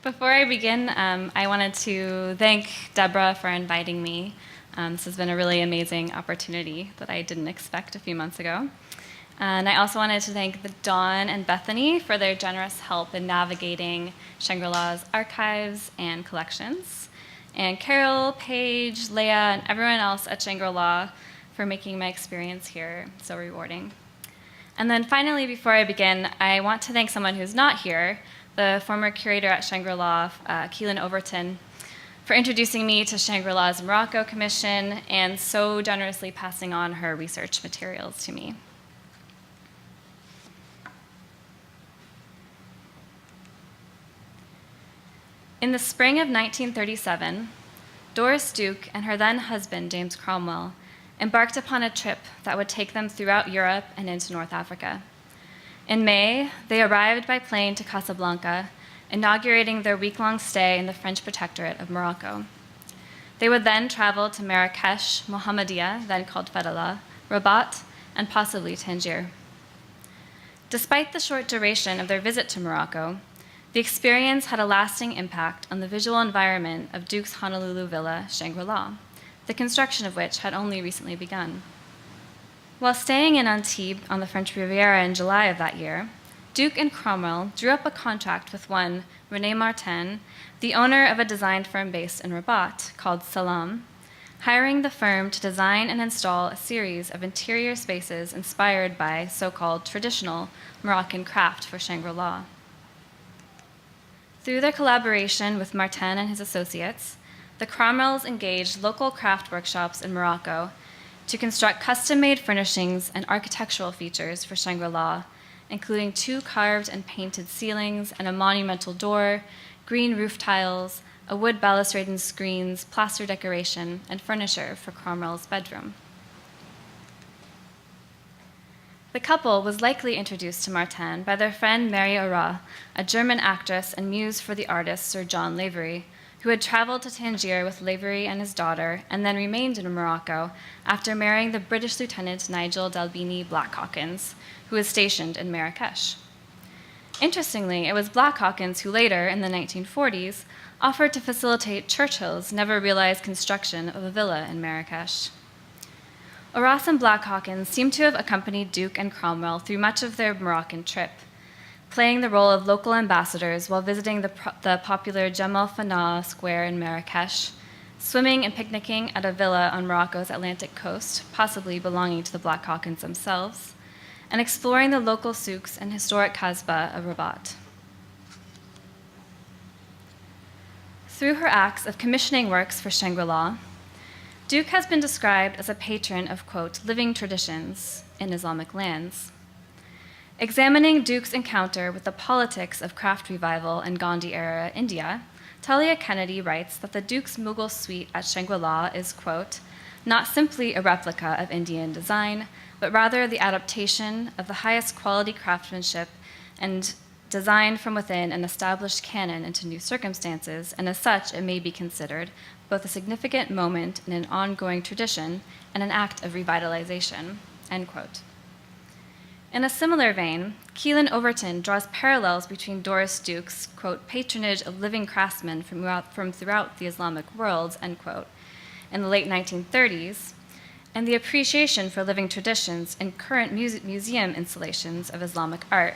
Before I begin, I wanted to thank Deborah for inviting me. This has been a really amazing opportunity that I didn't expect a few months ago. And I also wanted to thank Dawn and Bethany for their generous help in navigating Shangri-La's archives and collections. And Carol, Paige, Leah, and everyone else at Shangri-La for making my experience here so rewarding. And then finally, before I begin, I want to thank someone who's not here, the former curator at Shangri-La, Keelan Overton, for introducing me to Shangri-La's Morocco Commission and so generously passing on her research materials to me. In the spring of 1937, Doris Duke and her then husband, James Cromwell, embarked upon a trip that would take them throughout Europe and into North Africa. In May, they arrived by plane to Casablanca, inaugurating their week-long stay in the French protectorate of Morocco. They would then travel to Marrakesh, Mohammedia, then called Fadala, Rabat, and possibly Tangier. Despite the short duration of their visit to Morocco, the experience had a lasting impact on the visual environment of Duke's Honolulu villa, Shangri-La, the construction of which had only recently begun. While staying in Antibes on the French Riviera in July of that year, Duke and Cromwell drew up a contract with one René Martin, the owner of a design firm based in Rabat called Salam, hiring the firm to design and install a series of interior spaces inspired by so-called traditional Moroccan craft for Shangri-La. Through their collaboration with Martin and his associates, the Cromwells engaged local craft workshops in Morocco to construct custom-made furnishings and architectural features for Shangri-La, including 2 carved and painted ceilings and a monumental door, green roof tiles, a wood balustrade and screens, plaster decoration, and furniture for Cromwell's bedroom. The couple was likely introduced to Martin by their friend Mary Aura, a German actress and muse for the artist Sir John Lavery, who had traveled to Tangier with Lavery and his daughter and then remained in Morocco after marrying the British Lieutenant Nigel Dalbini Black Hawkins, who was stationed in Marrakesh. Interestingly, it was Black Hawkins who later, in the 1940s, offered to facilitate Churchill's never-realized construction of a villa in Marrakesh. Oras and Black Hawkins seem to have accompanied Duke and Cromwell through much of their Moroccan trip, playing the role of local ambassadors while visiting the popular Jemal Fana Square in Marrakesh, swimming and picnicking at a villa on Morocco's Atlantic coast, possibly belonging to the Black Hawkins themselves, and exploring the local souks and historic Kasbah of Rabat. Through her acts of commissioning works for Shangri-La, Duke has been described as a patron of, quote, living traditions in Islamic lands. Examining Duke's encounter with the politics of craft revival in Gandhi-era India, Talia Kennedy writes that the Duke's Mughal suite at Shangri-La is, quote, not simply a replica of Indian design, but rather the adaptation of the highest quality craftsmanship and designed from within an established canon into new circumstances, and as such, it may be considered both a significant moment in an ongoing tradition and an act of revitalization, end quote. In a similar vein, Keelan Overton draws parallels between Doris Duke's, quote, patronage of living craftsmen from throughout the Islamic world, end quote, in the late 1930s, and the appreciation for living traditions in current museum installations of Islamic art,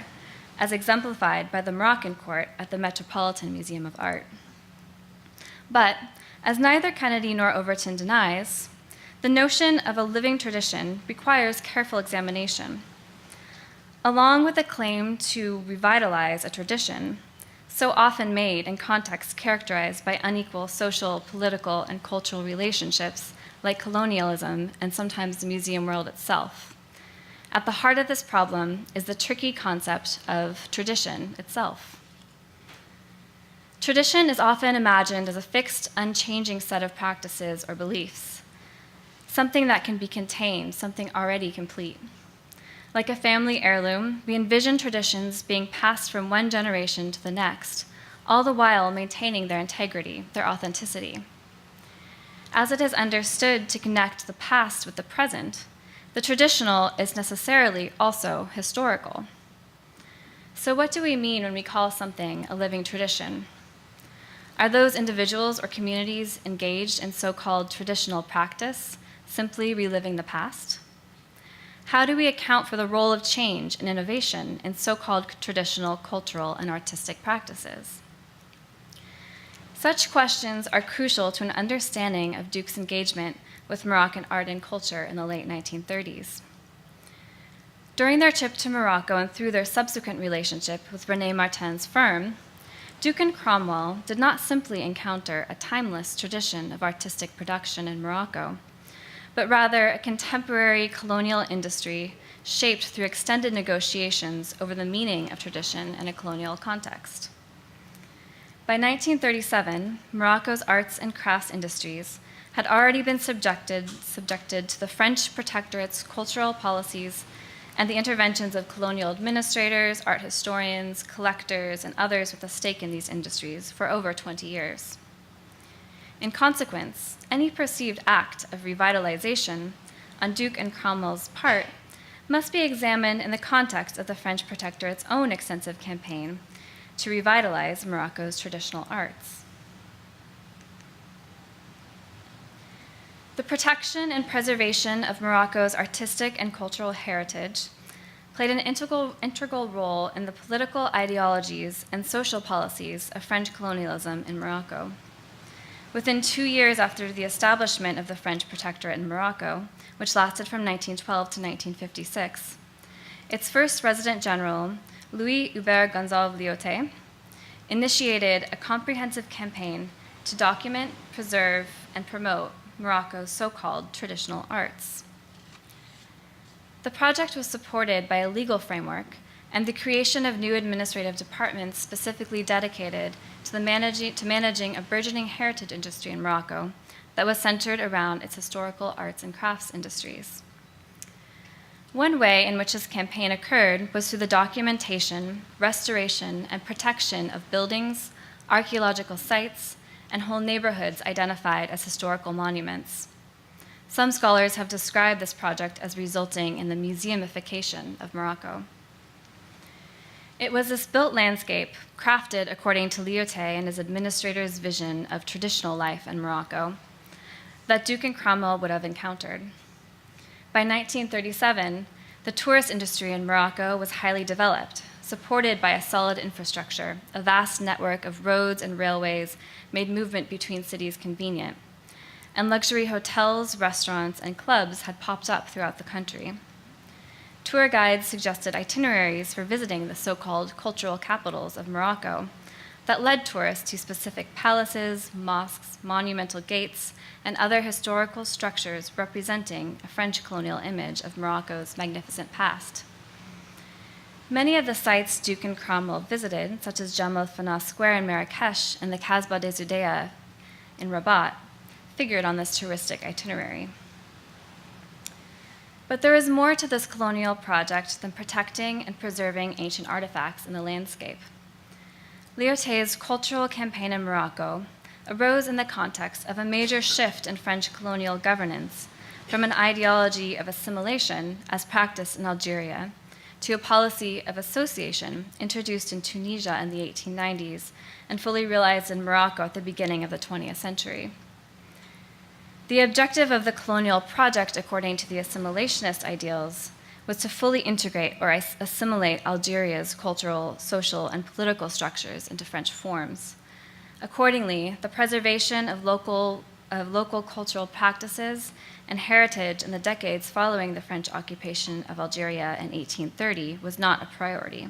as exemplified by the Moroccan court at the Metropolitan Museum of Art. But, as neither Kennedy nor Overton denies, the notion of a living tradition requires careful examination. Along with the claim to revitalize a tradition, so often made in contexts characterized by unequal social, political, and cultural relationships, like colonialism and sometimes the museum world itself. At the heart of this problem is the tricky concept of tradition itself. Tradition is often imagined as a fixed, unchanging set of practices or beliefs, something that can be contained, something already complete. Like a family heirloom, we envision traditions being passed from one generation to the next, all the while maintaining their integrity, their authenticity. As it is understood to connect the past with the present, the traditional is necessarily also historical. So what do we mean when we call something a living tradition? Are those individuals or communities engaged in so-called traditional practice simply reliving the past? How do we account for the role of change and innovation in so-called traditional cultural and artistic practices? Such questions are crucial to an understanding of Duke's engagement with Moroccan art and culture in the late 1930s. During their trip to Morocco and through their subsequent relationship with René Martin's firm, Duke and Cromwell did not simply encounter a timeless tradition of artistic production in Morocco, but rather a contemporary colonial industry shaped through extended negotiations over the meaning of tradition in a colonial context. By 1937, Morocco's arts and crafts industries had already been subjected to the French protectorate's cultural policies and the interventions of colonial administrators, art historians, collectors, and others with a stake in these industries for over 20 years. In consequence, any perceived act of revitalization on Duke and Cromwell's part must be examined in the context of the French protectorate's own extensive campaign to revitalize Morocco's traditional arts. The protection and preservation of Morocco's artistic and cultural heritage played an integral role in the political ideologies and social policies of French colonialism in Morocco. Within 2 years after the establishment of the French protectorate in Morocco, which lasted from 1912 to 1956, its first resident general, Louis Hubert Gonzalve Lyautey, initiated a comprehensive campaign to document, preserve, and promote Morocco's so-called traditional arts. The project was supported by a legal framework and the creation of new administrative departments specifically dedicated to managing a burgeoning heritage industry in Morocco that was centered around its historical arts and crafts industries. One way in which this campaign occurred was through the documentation, restoration, and protection of buildings, archaeological sites, and whole neighborhoods identified as historical monuments. Some scholars have described this project as resulting in the museumification of Morocco. It was this built landscape, crafted according to Lyautey and his administrator's vision of traditional life in Morocco, that Duke and Cromwell would have encountered. By 1937, the tourist industry in Morocco was highly developed, supported by a solid infrastructure. A vast network of roads and railways made movement between cities convenient, and luxury hotels, restaurants, and clubs had popped up throughout the country. Tour guides suggested itineraries for visiting the so-called cultural capitals of Morocco that led tourists to specific palaces, mosques, monumental gates, and other historical structures representing a French colonial image of Morocco's magnificent past. Many of the sites Duke and Cromwell visited, such as Jamal Fana Square in Marrakesh and the Kasbah des Oudéa in Rabat, figured on this touristic itinerary. But there is more to this colonial project than protecting and preserving ancient artifacts in the landscape. Lyautey's cultural campaign in Morocco arose in the context of a major shift in French colonial governance from an ideology of assimilation as practiced in Algeria to a policy of association introduced in Tunisia in the 1890s and fully realized in Morocco at the beginning of the 20th century. The objective of the colonial project, according to the assimilationist ideals, was to fully integrate or assimilate Algeria's cultural, social, and political structures into French forms. Accordingly, the preservation of local cultural practices and heritage in the decades following the French occupation of Algeria in 1830 was not a priority.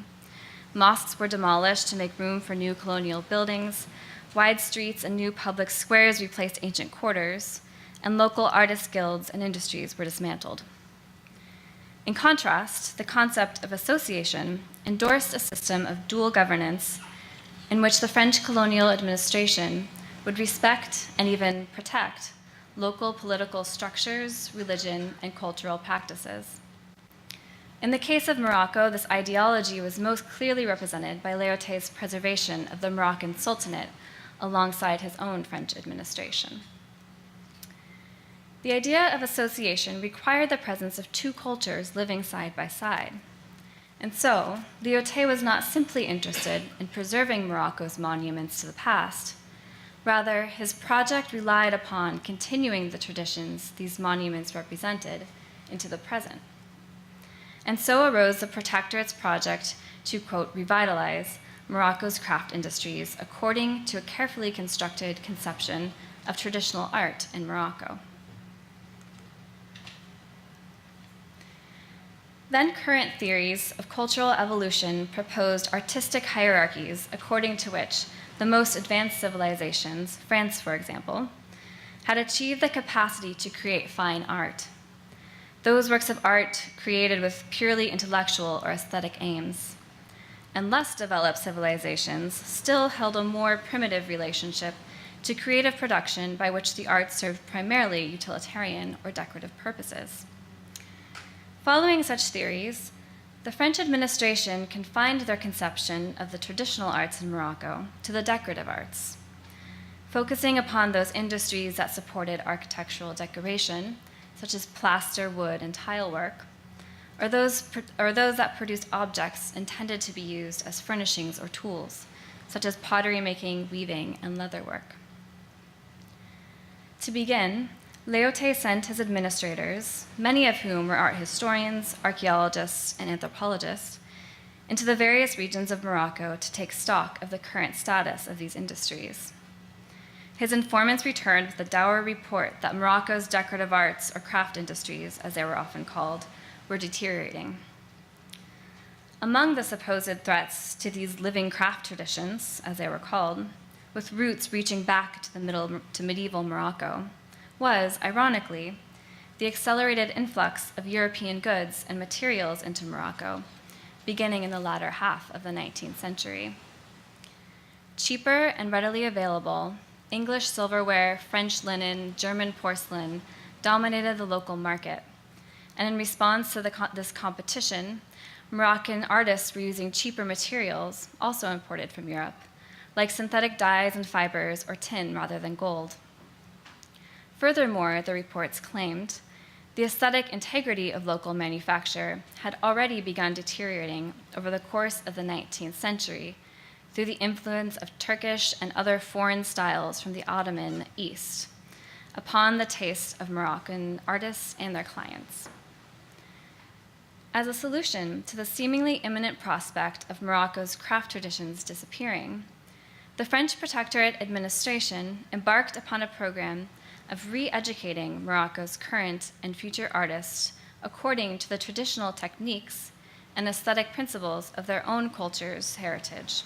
Mosques were demolished to make room for new colonial buildings, wide streets and new public squares replaced ancient quarters, and local artist guilds and industries were dismantled. In contrast, the concept of association endorsed a system of dual governance in which the French colonial administration would respect and even protect local political structures, religion, and cultural practices. In the case of Morocco, this ideology was most clearly represented by Lyautey's preservation of the Moroccan Sultanate alongside his own French administration. The idea of association required the presence of two cultures living side by side. And so, Lyautey was not simply interested in preserving Morocco's monuments to the past. Rather, his project relied upon continuing the traditions these monuments represented into the present. And so arose the Protectorate's project to, quote, revitalize Morocco's craft industries according to a carefully constructed conception of traditional art in Morocco. Then current theories of cultural evolution proposed artistic hierarchies according to which the most advanced civilizations, France for example, had achieved the capacity to create fine art. Those works of art created with purely intellectual or aesthetic aims. And less developed civilizations still held a more primitive relationship to creative production by which the arts served primarily utilitarian or decorative purposes. Following such theories, the French administration confined their conception of the traditional arts in Morocco to the decorative arts, focusing upon those industries that supported architectural decoration, such as plaster, wood, and tile work, or those that produced objects intended to be used as furnishings or tools, such as pottery making, weaving, and leatherwork. To begin, Lyautey sent his administrators, many of whom were art historians, archaeologists, and anthropologists, into the various regions of Morocco to take stock of the current status of these industries. His informants returned with a dour report that Morocco's decorative arts, or craft industries, as they were often called, were deteriorating. Among the supposed threats to these living craft traditions, as they were called, with roots reaching back to medieval Morocco, was, ironically, the accelerated influx of European goods and materials into Morocco, beginning in the latter half of the 19th century. Cheaper and readily available, English silverware, French linen, German porcelain dominated the local market. And in response to this competition, Moroccan artists were using cheaper materials, also imported from Europe, like synthetic dyes and fibers or tin rather than gold. Furthermore, the reports claimed, the aesthetic integrity of local manufacture had already begun deteriorating over the course of the 19th century through the influence of Turkish and other foreign styles from the Ottoman East upon the taste of Moroccan artists and their clients. As a solution to the seemingly imminent prospect of Morocco's craft traditions disappearing, the French Protectorate administration embarked upon a program of re-educating Morocco's current and future artists according to the traditional techniques and aesthetic principles of their own culture's heritage.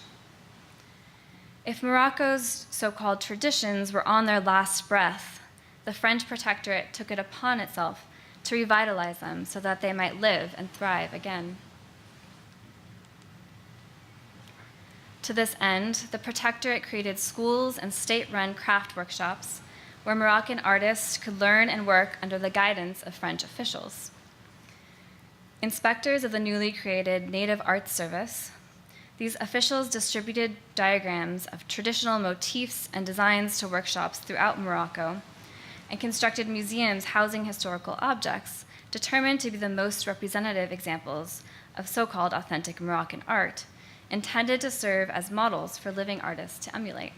If Morocco's so-called traditions were on their last breath, the French Protectorate took it upon itself to revitalize them so that they might live and thrive again. To this end, the Protectorate created schools and state-run craft workshops where Moroccan artists could learn and work under the guidance of French officials. Inspectors of the newly created Native Arts Service, these officials distributed diagrams of traditional motifs and designs to workshops throughout Morocco and constructed museums housing historical objects determined to be the most representative examples of so-called authentic Moroccan art, intended to serve as models for living artists to emulate.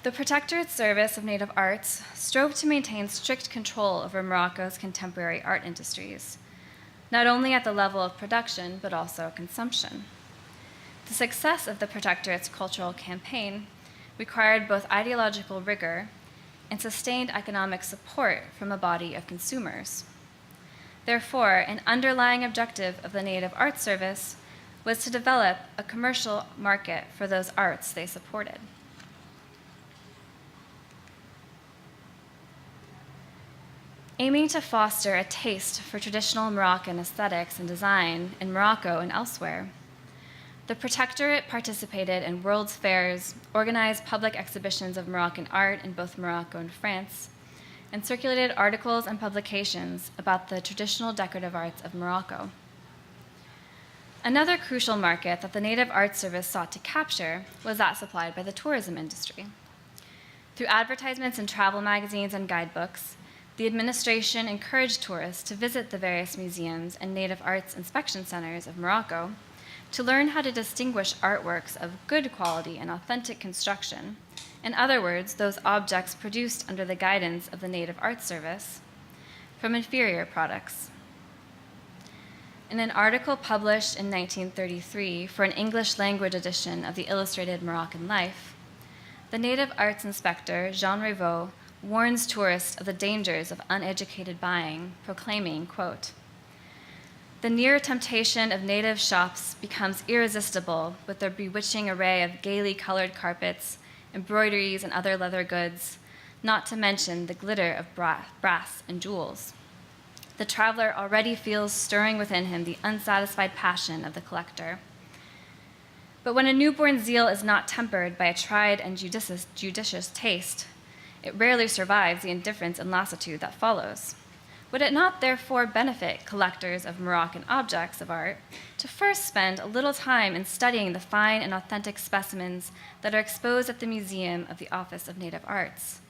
The Protectorate Service of Native Arts strove to maintain strict control over Morocco's contemporary art industries, not only at the level of production, but also consumption. The success of the Protectorate's cultural campaign required both ideological rigor and sustained economic support from a body of consumers. Therefore, an underlying objective of the Native Arts Service was to develop a commercial market for those arts they supported. Aiming to foster a taste for traditional Moroccan aesthetics and design in Morocco and elsewhere, the Protectorate participated in World's Fairs, organized public exhibitions of Moroccan art in both Morocco and France, and circulated articles and publications about the traditional decorative arts of Morocco. Another crucial market that the Native Arts Service sought to capture was that supplied by the tourism industry. Through advertisements in travel magazines and guidebooks, the administration encouraged tourists to visit the various museums and native arts inspection centers of Morocco to learn how to distinguish artworks of good quality and authentic construction, in other words, those objects produced under the guidance of the Native Arts Service, from inferior products. In an article published in 1933 for an English language edition of the Illustrated Moroccan Life, the Native Arts Inspector, Jean Revaux, warns tourists of the dangers of uneducated buying, proclaiming, quote, "The near temptation of native shops becomes irresistible with their bewitching array of gaily colored carpets, embroideries, and other leather goods, not to mention the glitter of brass and jewels. The traveler already feels stirring within him the unsatisfied passion of the collector. But when a newborn zeal is not tempered by a tried and judicious taste, it rarely survives the indifference and lassitude that follows. Would it not therefore benefit collectors of Moroccan objects of art to first spend a little time in studying the fine and authentic specimens that are exposed at the Museum of the Office of Native Arts?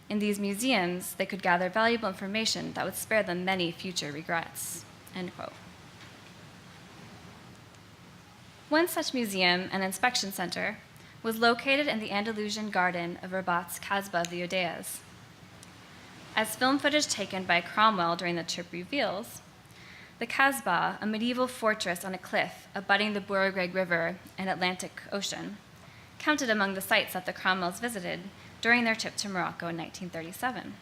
In these museums, they could gather valuable information that would spare them many future regrets." End quote. One such museum and inspection center was located in the Andalusian garden of Rabat's Kasbah of the Udayas. As film footage taken by Cromwell during the trip reveals, the Kasbah, a medieval fortress on a cliff abutting the Bourgreg River and Atlantic Ocean, counted among the sites that the Cromwells visited during their trip to Morocco in 1937.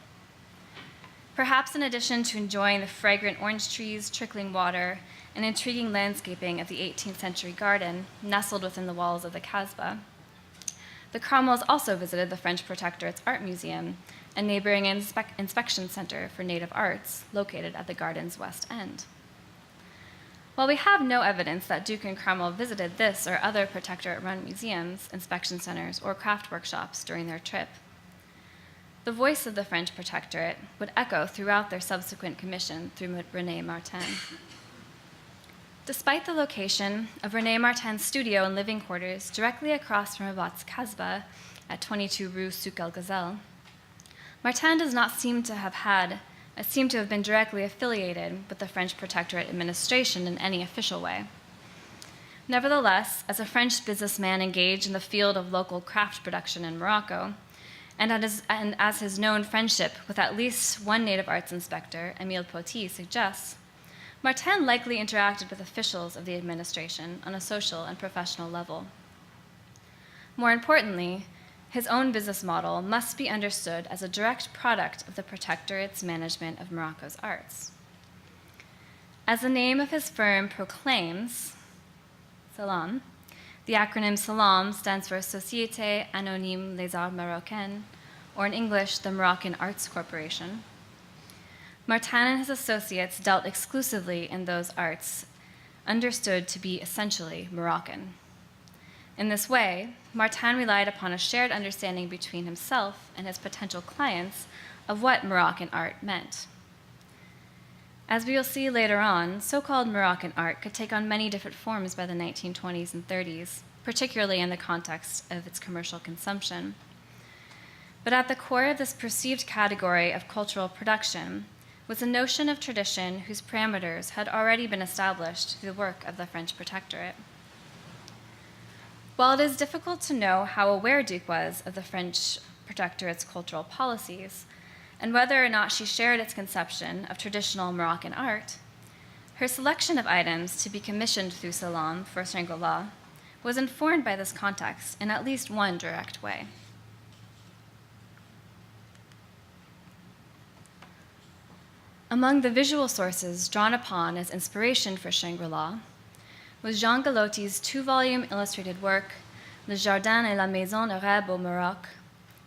Perhaps in addition to enjoying the fragrant orange trees, trickling water, and intriguing landscaping of the 18th century garden nestled within the walls of the Kasbah, the Cromwells also visited the French Protectorate's Art Museum, a neighboring inspection center for native arts located at the garden's west end. While we have no evidence that Duke and Cromwell visited this or other Protectorate-run museums, inspection centers, or craft workshops during their trip, the voice of the French Protectorate would echo throughout their subsequent commission through René Martin. Despite the location of René Martin's studio and living quarters directly across from Rabat's Kasbah at 22 Rue Souk El Gazelle, Martin does not seem to have been directly affiliated with the French Protectorate administration in any official way. Nevertheless, as a French businessman engaged in the field of local craft production in Morocco, and as his known friendship with at least one native arts inspector, Émile Poty, suggests, Martin likely interacted with officials of the administration on a social and professional level. More importantly, his own business model must be understood as a direct product of the Protectorate's management of Morocco's arts. As the name of his firm proclaims, Salam, the acronym SALAM stands for Société Anonyme Les Arts Marocains, or in English, the Moroccan Arts Corporation. Martin and his associates dealt exclusively in those arts understood to be essentially Moroccan. In this way, Martin relied upon a shared understanding between himself and his potential clients of what Moroccan art meant. As we will see later on, so-called Moroccan art could take on many different forms by the 1920s and 30s, particularly in the context of its commercial consumption. But at the core of this perceived category of cultural production was a notion of tradition whose parameters had already been established through the work of the French Protectorate. While it is difficult to know how aware Duke was of the French Protectorate's cultural policies, and whether or not she shared its conception of traditional Moroccan art, her selection of items to be commissioned through Salam for Shangri was informed by this context in at least one direct way. Among the visual sources drawn upon as inspiration for Shangri-La was Jean Galotti's 2-volume illustrated work, Le Jardin et la Maison Arabe au Maroc,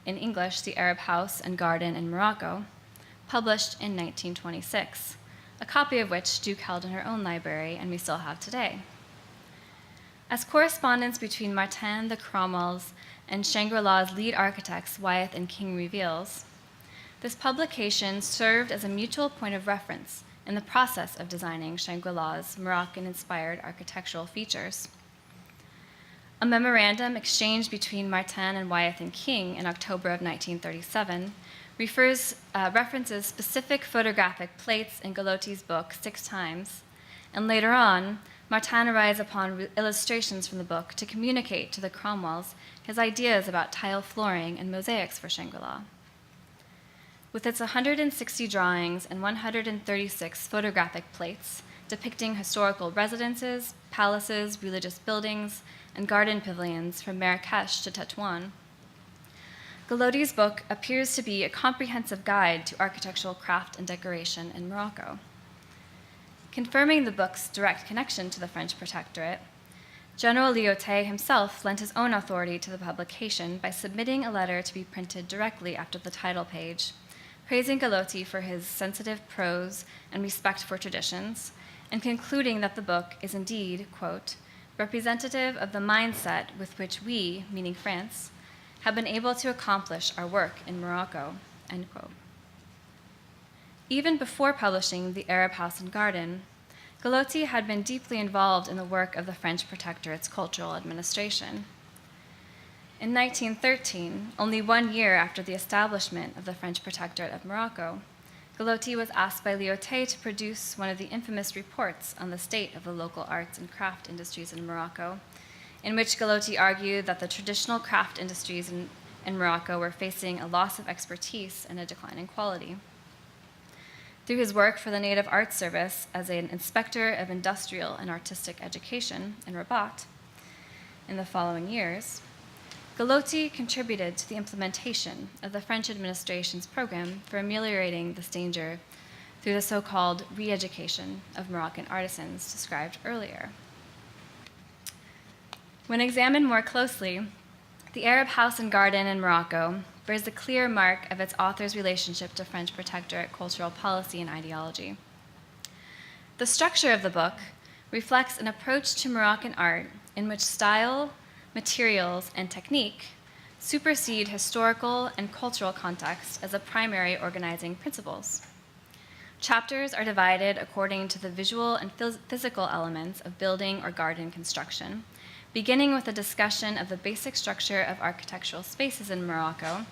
in English, The Arab House and Garden in Morocco, published in 1926, a copy of which Duke held in her own library and we still have today. As correspondence between Martin, the Cromwells, and Shangri-La's lead architects, Wyeth and King, reveals, this publication served as a mutual point of reference in the process of designing Shangri-La's Moroccan-inspired architectural features. A memorandum exchanged between Martin and Wyeth and King in October of 1937 references specific photographic plates in Galotti's book 6 times, and later on, Martin relies upon illustrations from the book to communicate to the Cromwells his ideas about tile flooring and mosaics for Shangri-La. With its 160 drawings and 136 photographic plates depicting historical residences, palaces, religious buildings, and garden pavilions from Marrakesh to Tetuan, Galotti's book appears to be a comprehensive guide to architectural craft and decoration in Morocco. Confirming the book's direct connection to the French Protectorate, General Lyautey himself lent his own authority to the publication by submitting a letter to be printed directly after the title page, praising Galotti for his sensitive prose and respect for traditions, and concluding that the book is indeed, quote, representative of the mindset with which we, meaning France, have been able to accomplish our work in Morocco, end quote. Even before publishing The Arab House and Garden, Galotti had been deeply involved in the work of the French Protectorate's cultural administration. In 1913, only 1 year after the establishment of the French Protectorate of Morocco, Galotti was asked by Lyautey to produce one of the infamous reports on the state of the local arts and craft industries in Morocco, in which Galotti argued that the traditional craft industries in Morocco were facing a loss of expertise and a decline in quality. Through his work for the Native Arts Service as an inspector of industrial and artistic education in Rabat in the following years, Galotti contributed to the implementation of the French administration's program for ameliorating this danger through the so-called re-education of Moroccan artisans described earlier. When examined more closely, The Arab House and Garden in Morocco bears the clear mark of its author's relationship to French Protectorate cultural policy and ideology. The structure of the book reflects an approach to Moroccan art in which style, materials, and technique supersede historical and cultural context as a primary organizing principles. Chapters are divided according to the visual and physical elements of building or garden construction, beginning with a discussion of the basic structure of architectural spaces in Morocco,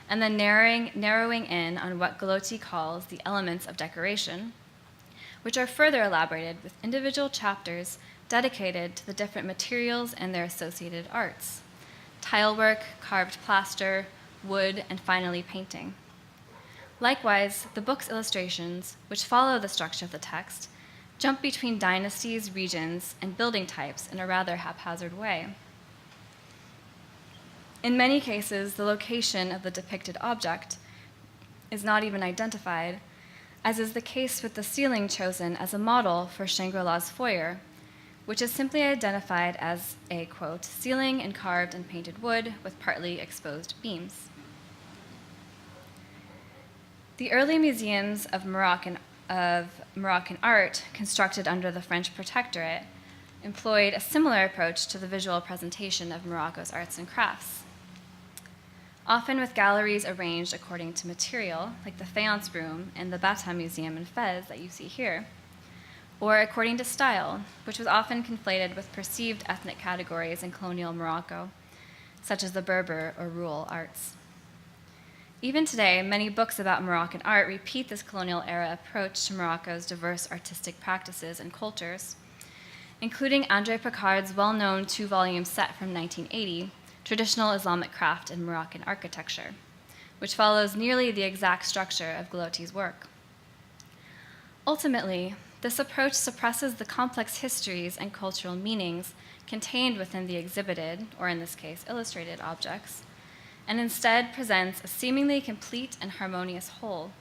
and then narrowing in on what Galotti calls the elements of decoration, which are further elaborated with individual chapters dedicated to the different materials and their associated arts: tilework, carved plaster, wood, and finally painting. Likewise, the book's illustrations, which follow the structure of the text, jump between dynasties, regions, and building types in a rather haphazard way. In many cases, the location of the depicted object is not even identified, as is the case with the ceiling chosen as a model for Shangri-La's foyer, which is simply identified as a, quote, ceiling in carved and painted wood with partly exposed beams. The early museums of Moroccan art constructed under the French Protectorate employed a similar approach to the visual presentation of Morocco's arts and crafts, often with galleries arranged according to material, like the Faience Room and the Bata Museum in Fez that you see here, or according to style, which was often conflated with perceived ethnic categories in colonial Morocco, such as the Berber or rural arts. Even today, many books about Moroccan art repeat this colonial era approach to Morocco's diverse artistic practices and cultures, including André Picard's well-known 2-volume set from 1980, Traditional Islamic Craft in Moroccan Architecture, which follows nearly the exact structure of Galotti's work. Ultimately, this approach suppresses the complex histories and cultural meanings contained within the exhibited, or in this case, illustrated objects, and instead presents a seemingly complete and harmonious whole,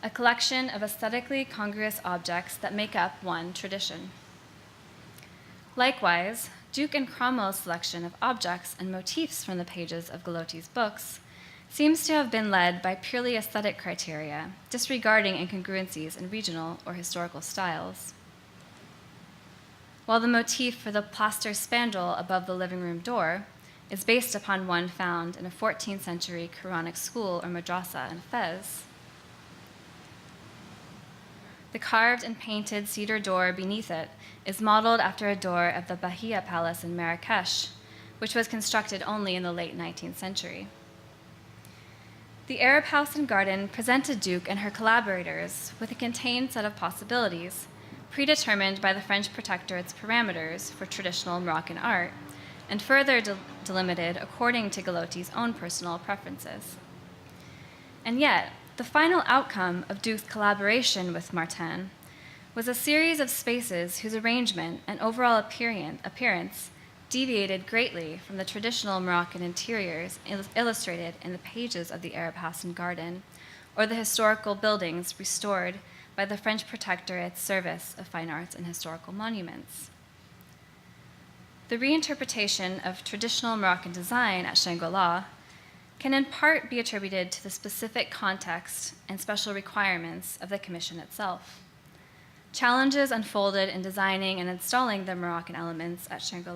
a collection of aesthetically congruous objects that make up one tradition. Likewise, Duke and Cromwell's selection of objects and motifs from the pages of Galotti's books seems to have been led by purely aesthetic criteria, disregarding incongruencies in regional or historical styles. While the motif for the plaster spandrel above the living room door is based upon one found in a 14th century Quranic school or madrasa in Fez, the carved and painted cedar door beneath it is modeled after a door of the Bahia Palace in Marrakesh, which was constructed only in the late 19th century. The Arab house and garden presented Duke and her collaborators with a contained set of possibilities, predetermined by the French protectorate's parameters for traditional Moroccan art, and further delimited according to Galotti's own personal preferences. And yet, the final outcome of Duke's collaboration with Martin was a series of spaces whose arrangement and overall appearance deviated greatly from the traditional Moroccan interiors illustrated in the pages of the Arab house and garden, or the historical buildings restored by the French Protectorate's Service of Fine Arts and Historical Monuments. The reinterpretation of traditional Moroccan design at Shangri can in part be attributed to the specific context and special requirements of the commission itself. Challenges unfolded in designing and installing the Moroccan elements at Shangri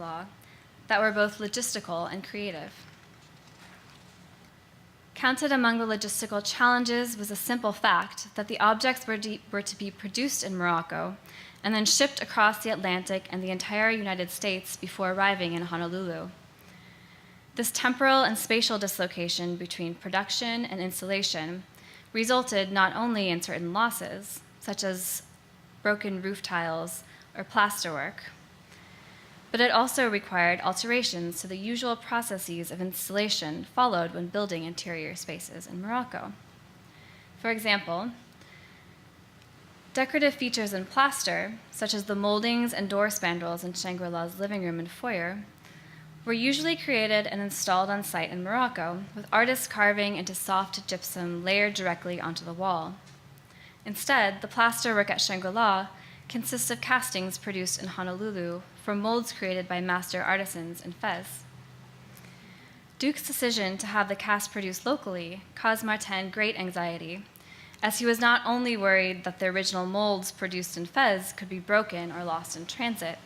that were both logistical and creative. Counted among the logistical challenges was a simple fact that the objects were to be produced in Morocco and then shipped across the Atlantic and the entire United States before arriving in Honolulu. This temporal and spatial dislocation between production and installation resulted not only in certain losses, such as broken roof tiles or plasterwork, but it also required alterations to the usual processes of installation followed when building interior spaces in Morocco. For example, decorative features in plaster, such as the moldings and door spandrels in Shangri-La's living room and foyer, were usually created and installed on site in Morocco, with artists carving into soft gypsum layered directly onto the wall. Instead, the plaster work at Shangri-La consists of castings produced in Honolulu from molds created by master artisans in Fez. Duke's decision to have the cast produced locally caused Martin great anxiety, as he was not only worried that the original molds produced in Fez could be broken or lost in transit,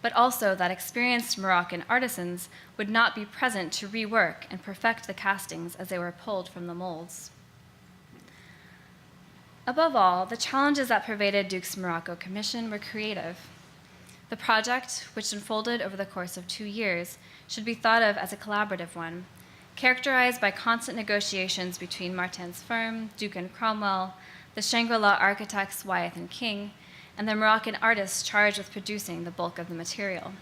but also that experienced Moroccan artisans would not be present to rework and perfect the castings as they were pulled from the molds. Above all, the challenges that pervaded Duke's Morocco commission were creative. The project, which unfolded over the course of 2 years, should be thought of as a collaborative one, characterized by constant negotiations between Martin's firm, Duke and Cromwell, the Shangri-La architects Wyeth and King, and the Moroccan artists charged with producing the bulk of the material.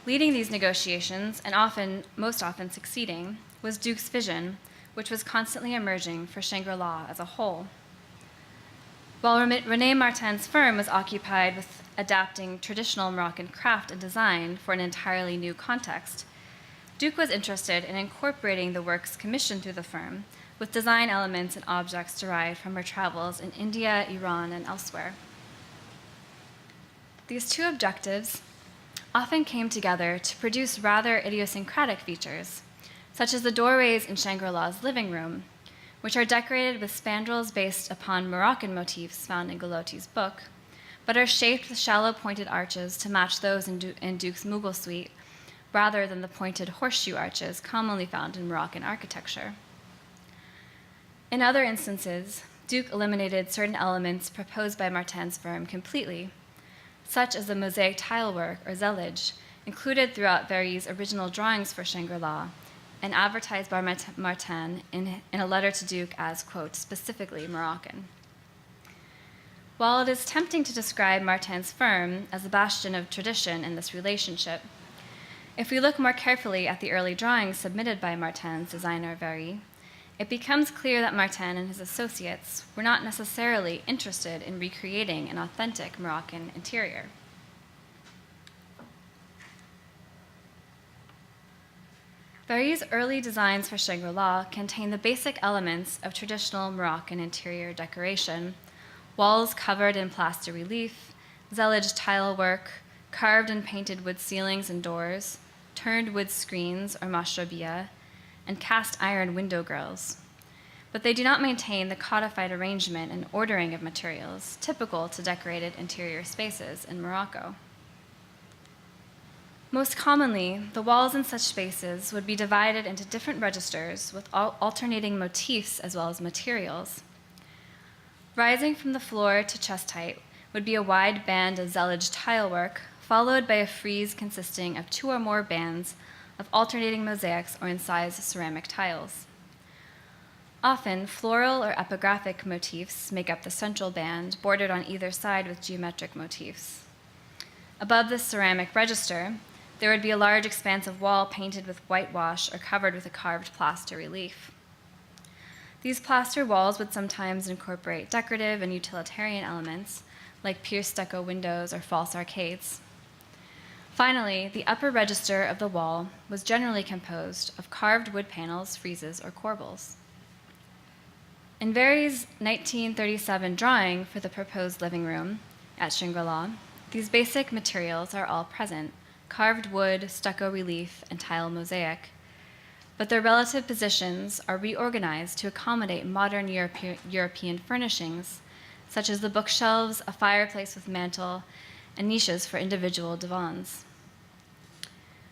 Leading these negotiations, and most often succeeding, was Duke's vision, which was constantly emerging for Shangri-La as a whole. While René Martin's firm was occupied with adapting traditional Moroccan craft and design for an entirely new context, Duke was interested in incorporating the works commissioned through the firm with design elements and objects derived from her travels in India, Iran, and elsewhere. These two objectives often came together to produce rather idiosyncratic features, such as the doorways in Shangri-La's living room, which are decorated with spandrels based upon Moroccan motifs found in Galotti's book, but are shaped with shallow pointed arches to match those in Duke's Mughal suite, rather than the pointed horseshoe arches commonly found in Moroccan architecture. In other instances, Duke eliminated certain elements proposed by Martin's firm completely, such as the mosaic tilework or zellage, included throughout Very's original drawings for Shangri-La, and advertised by Martin in a letter to Duke as, quote, specifically Moroccan. While it is tempting to describe Martin's firm as a bastion of tradition in this relationship, if we look more carefully at the early drawings submitted by Martin's designer Very, it becomes clear that Martin and his associates were not necessarily interested in recreating an authentic Moroccan interior. Very's early designs for Shangri-La contain the basic elements of traditional Moroccan interior decoration: walls covered in plaster relief, zellage tile work, carved and painted wood ceilings and doors, turned wood screens or mashrabiyah, and cast iron window grills. But they do not maintain the codified arrangement and ordering of materials typical to decorated interior spaces in Morocco. Most commonly, the walls in such spaces would be divided into different registers with alternating motifs as well as materials. Rising from the floor to chest height would be a wide band of zellage tilework, followed by a frieze consisting of 2 or more bands of alternating mosaics or incised ceramic tiles. Often, floral or epigraphic motifs make up the central band, bordered on either side with geometric motifs. Above the ceramic register, there would be a large expanse of wall painted with whitewash or covered with a carved plaster relief. These plaster walls would sometimes incorporate decorative and utilitarian elements, like pierced stucco windows or false arcades. Finally, the upper register of the wall was generally composed of carved wood panels, friezes, or corbels. In Very's 1937 drawing for the proposed living room at Shangri-La, these basic materials are all present: carved wood, stucco relief, and tile mosaic. But their relative positions are reorganized to accommodate modern European furnishings, such as the bookshelves, a fireplace with mantel, and niches for individual divans.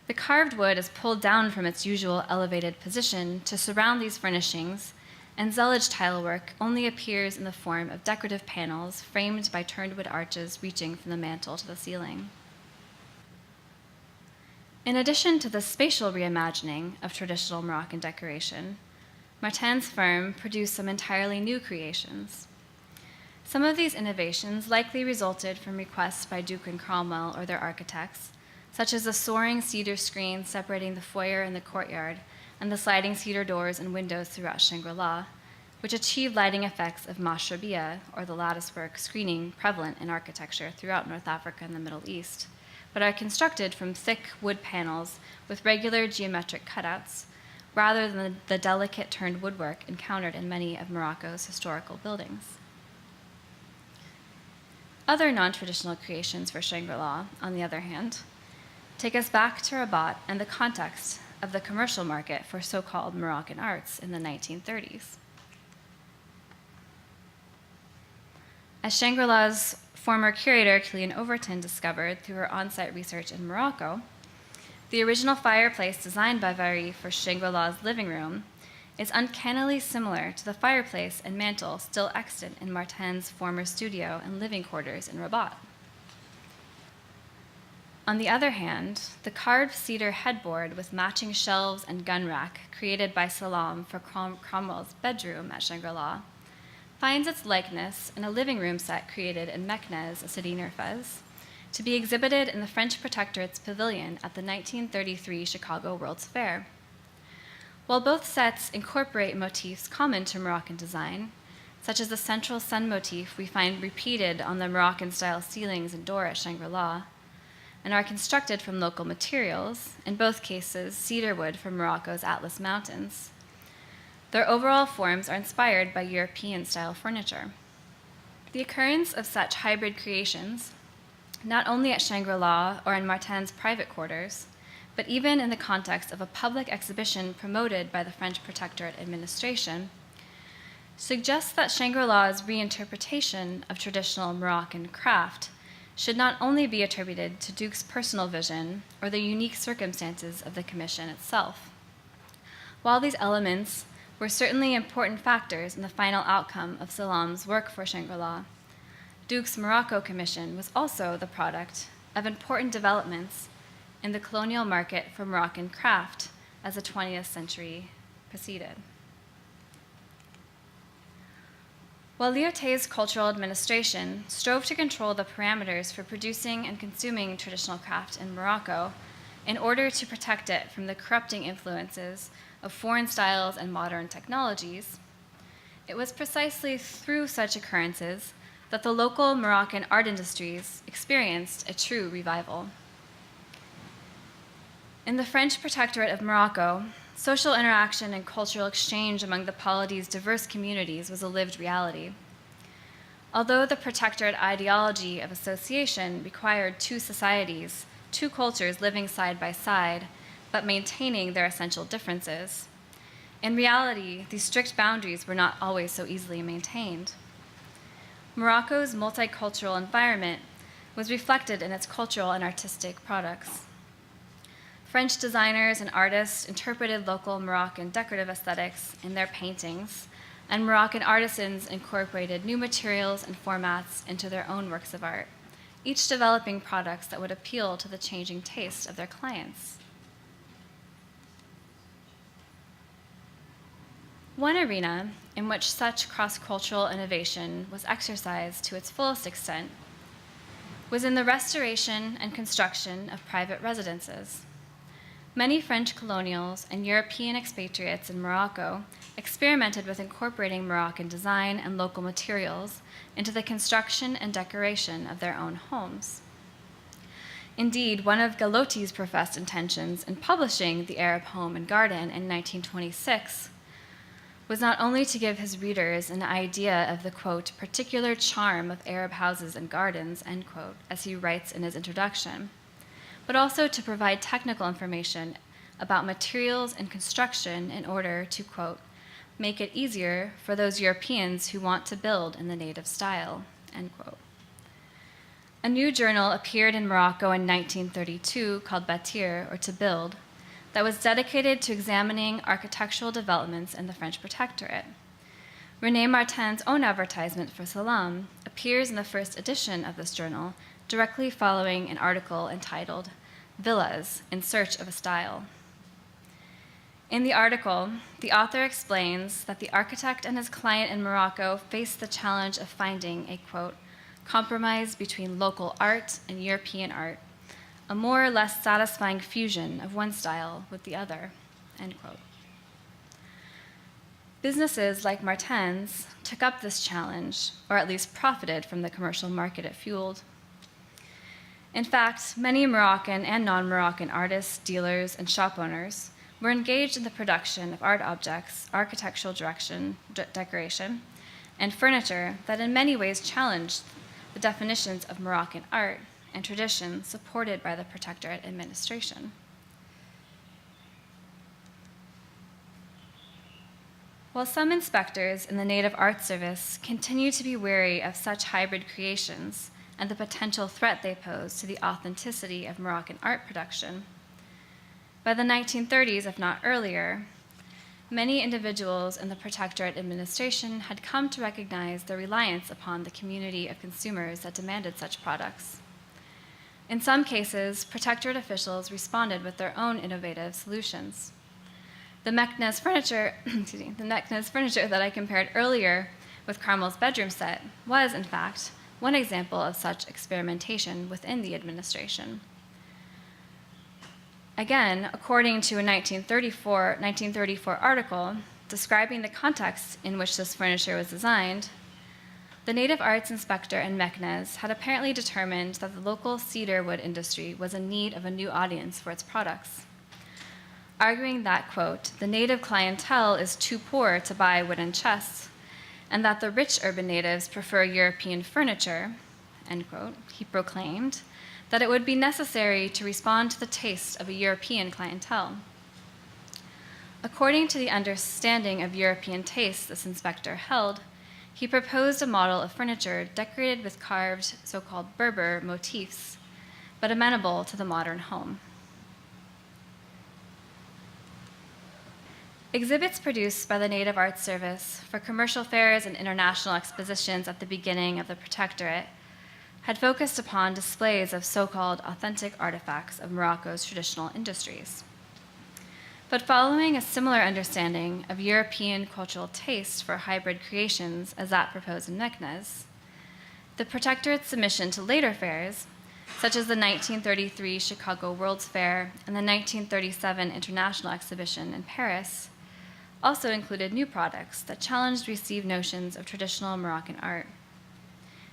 The carved wood is pulled down from its usual elevated position to surround these furnishings, and zeilage tilework only appears in the form of decorative panels framed by turned wood arches reaching from the mantel to the ceiling. In addition to the spatial reimagining of traditional Moroccan decoration, Martin's firm produced some entirely new creations. Some of these innovations likely resulted from requests by Duke and Cromwell or their architects, such as the soaring cedar screen separating the foyer and the courtyard, and the sliding cedar doors and windows throughout Shangri-La, which achieved lighting effects of mashrabiyah, or the latticework screening prevalent in architecture throughout North Africa and the Middle East, but are constructed from thick wood panels with regular geometric cutouts, rather than the delicate turned woodwork encountered in many of Morocco's historical buildings. Other non-traditional creations for Shangri-La, on the other hand, take us back to Rabat and the context of the commercial market for so-called Moroccan arts in the 1930s. As Shangri-La's former curator, Killian Overton, discovered through her on-site research in Morocco, the original fireplace designed by Very for Shangri-La's living room is uncannily similar to the fireplace and mantel still extant in Martin's former studio and living quarters in Rabat. On the other hand, the carved cedar headboard with matching shelves and gun rack created by Salam for Cromwell's bedroom at Shangri-La finds its likeness in a living room set created in Meknes, a city near Fez, to be exhibited in the French Protectorate's pavilion at the 1933 Chicago World's Fair. While both sets incorporate motifs common to Moroccan design, such as the central sun motif we find repeated on the Moroccan-style ceilings and door at Shangri-La, and are constructed from local materials, in both cases cedar wood from Morocco's Atlas Mountains, their overall forms are inspired by European-style furniture. The occurrence of such hybrid creations, not only at Shangri-La or in Martin's private quarters, but even in the context of a public exhibition promoted by the French Protectorate administration, suggests that Shangri-La's reinterpretation of traditional Moroccan craft should not only be attributed to Duke's personal vision or the unique circumstances of the commission itself. While these elements were certainly important factors in the final outcome of Salam's work for Shangri-La, Duke's Morocco Commission was also the product of important developments in the colonial market for Moroccan craft as the 20th century proceeded. While Lyautey's cultural administration strove to control the parameters for producing and consuming traditional craft in Morocco in order to protect it from the corrupting influences of foreign styles and modern technologies, it was precisely through such occurrences that the local Moroccan art industries experienced a true revival. In the French Protectorate of Morocco, social interaction and cultural exchange among the polity's diverse communities was a lived reality. Although the Protectorate ideology of association required two societies, two cultures living side by side, but maintaining their essential differences, in reality, these strict boundaries were not always so easily maintained. Morocco's multicultural environment was reflected in its cultural and artistic products. French designers and artists interpreted local Moroccan decorative aesthetics in their paintings, and Moroccan artisans incorporated new materials and formats into their own works of art, each developing products that would appeal to the changing tastes of their clients. One arena in which such cross-cultural innovation was exercised to its fullest extent was in the restoration and construction of private residences. Many French colonials and European expatriates in Morocco experimented with incorporating Moroccan design and local materials into the construction and decoration of their own homes. Indeed, one of Galotti's professed intentions in publishing The Arab Home and Garden in 1926 was not only to give his readers an idea of the, quote, particular charm of Arab houses and gardens, end quote, as he writes in his introduction, but also to provide technical information about materials and construction in order to, quote, make it easier for those Europeans who want to build in the native style, end quote. A new journal appeared in Morocco in 1932 called Bâtir, or To Build, that was dedicated to examining architectural developments in the French Protectorate. René Martin's own advertisement for Salam appears in the first edition of this journal, directly following an article entitled Villas in Search of a Style. In the article, the author explains that the architect and his client in Morocco faced the challenge of finding a, quote, compromise between local art and European art, a more or less satisfying fusion of one style with the other, end quote. Businesses like Martin's took up this challenge, or at least profited from the commercial market it fueled. In fact, many Moroccan and non-Moroccan artists, dealers, and shop owners were engaged in the production of art objects, architectural decoration, and furniture that in many ways challenged the definitions of Moroccan art and tradition supported by the Protectorate administration. While some inspectors in the Native Art Service continue to be wary of such hybrid creations and the potential threat they pose to the authenticity of Moroccan art production, by the 1930s, if not earlier, many individuals in the Protectorate administration had come to recognize their reliance upon the community of consumers that demanded such products. In some cases, Protectorate officials responded with their own innovative solutions. The Meknes furniture, that I compared earlier with Carmel's bedroom set was, in fact, one example of such experimentation within the administration. Again, according to a 1934 article describing the context in which this furniture was designed, the native arts inspector in Meknes had apparently determined that the local cedar wood industry was in need of a new audience for its products, arguing that, quote, the native clientele is too poor to buy wooden chests, and that the rich urban natives prefer European furniture, end quote. He proclaimed that it would be necessary to respond to the taste of a European clientele. According to the understanding of European taste this inspector held, he proposed a model of furniture decorated with carved so-called Berber motifs, but amenable to the modern home. Exhibits produced by the Native Arts Service for commercial fairs and international expositions at the beginning of the Protectorate had focused upon displays of so-called authentic artifacts of Morocco's traditional industries. But following a similar understanding of European cultural taste for hybrid creations as that proposed in Meknes, the Protectorate's submission to later fairs, such as the 1933 Chicago World's Fair and the 1937 International Exhibition in Paris, also included new products that challenged received notions of traditional Moroccan art.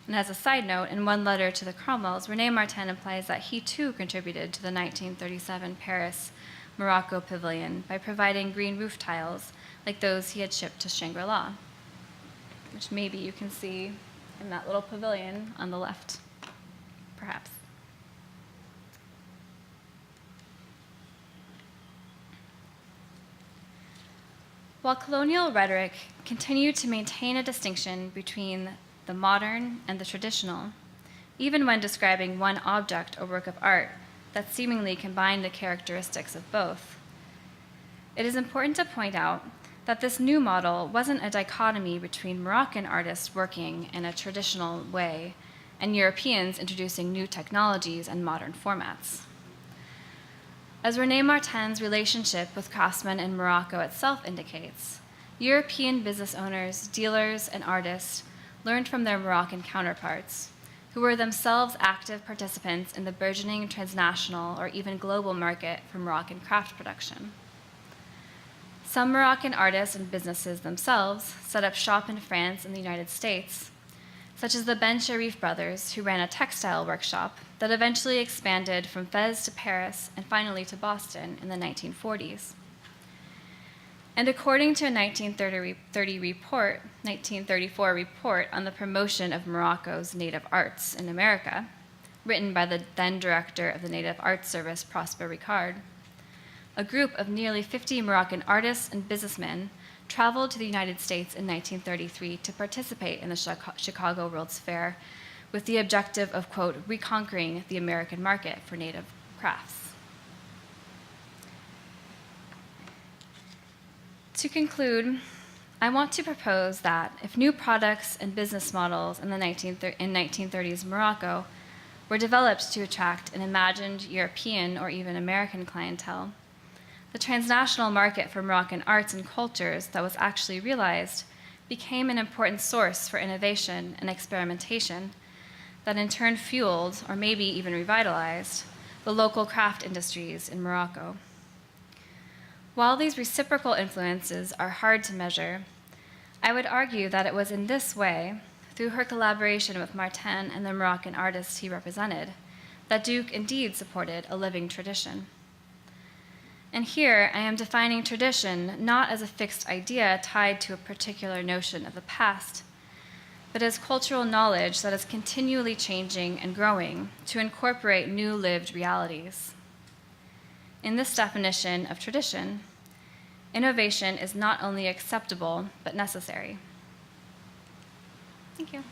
And as a side note, in one letter to the Cromwells, René Martin implies that he too contributed to the 1937 Paris Morocco Pavilion by providing green roof tiles like those he had shipped to Shangri, which maybe you can see in that little pavilion on the left, perhaps. While colonial rhetoric continued to maintain a distinction between the modern and the traditional, even when describing one object or work of art that seemingly combined the characteristics of both, it is important to point out that this new model wasn't a dichotomy between Moroccan artists working in a traditional way and Europeans introducing new technologies and modern formats. As René Martin's relationship with craftsmen in Morocco itself indicates, European business owners, dealers, and artists learned from their Moroccan counterparts, who were themselves active participants in the burgeoning transnational or even global market for Moroccan craft production. Some Moroccan artists and businesses themselves set up shop in France and the United States, such as the Ben Sharif brothers, who ran a textile workshop that eventually expanded from Fez to Paris and finally to Boston in the 1940s. And according to a 1934 report on the promotion of Morocco's native arts in America, written by the then director of the Native Arts Service, Prosper Ricard, a group of nearly 50 Moroccan artists and businessmen traveled to the United States in 1933 to participate in the Chicago World's Fair with the objective of, quote, reconquering the American market for native crafts. To conclude, I want to propose that if new products and business models in 1930s Morocco were developed to attract an imagined European or even American clientele, the transnational market for Moroccan arts and cultures that was actually realized became an important source for innovation and experimentation that in turn fueled, or maybe even revitalized, the local craft industries in Morocco. While these reciprocal influences are hard to measure, I would argue that it was in this way, through her collaboration with Martin and the Moroccan artists he represented, that Duke indeed supported a living tradition. And here I am defining tradition not as a fixed idea tied to a particular notion of the past, but as cultural knowledge that is continually changing and growing to incorporate new lived realities. In this definition of tradition, innovation is not only acceptable, but necessary. Thank you.